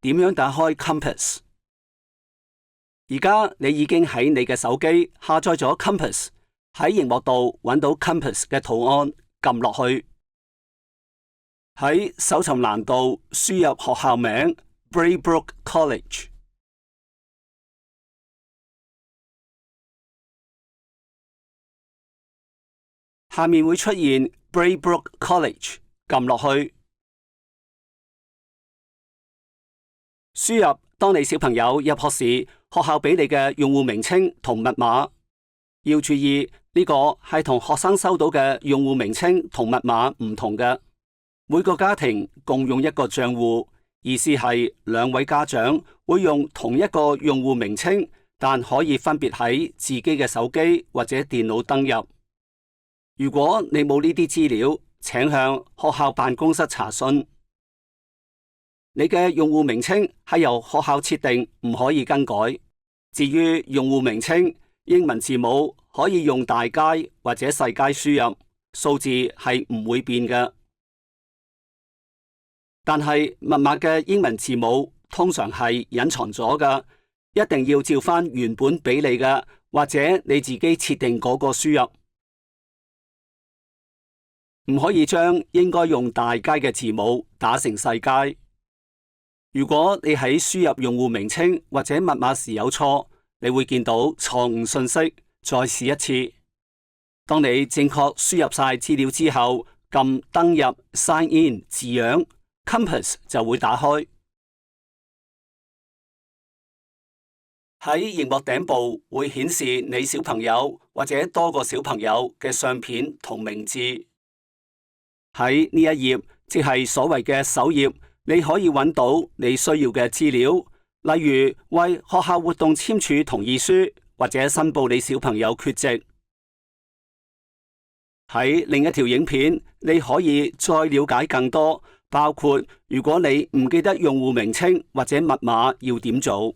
點樣打開 Compass？ 而家你已經喺你嘅手機下載咗 Compass， 喺螢幕度揾到 Compass 嘅圖案，撳落去。喺搜尋欄度輸入學校名 Braybrook College， 下面會出現 Braybrook College， 撳落去。輸入當你小朋友入學時學校俾你嘅用戶名稱同密碼。要注意，呢個係同學生收到嘅用戶名稱同密碼唔同嘅。每個家庭共用一個賬戶，意思係兩位家長會用同一個用戶名稱，但可以分別喺自己嘅手機或者電腦登入。如果你冇呢啲資料，請向學校辦公室查詢。你嘅用戶名稱係由學校設定，唔可以更改。至於用戶名稱，英文字母可以用大階或者細階輸入，數字係唔會變嘅。但係密碼嘅英文字母通常係隱藏咗㗎，一定要照翻原本俾你嘅，或者你自己設定嗰個輸入。唔可以將應該用大階嘅字母打成細階。如果你喺輸入用戶名稱或者密碼時有錯，你會見到錯誤信息，再試一次。當你正確輸入晒資料之後，撳登入 Sign In 字樣，Compass 就會打開。喺螢幕頂部會顯示你小朋友或者多個小朋友嘅相片同名字。喺呢一頁，即係所謂嘅首頁，你可以揾到你需要嘅資料，例如為學校活動簽署同意書，或者申報你小朋友缺席。喺另一條影片，你可以再了解更多，包括如果你唔記得用戶名稱或者密碼要點做。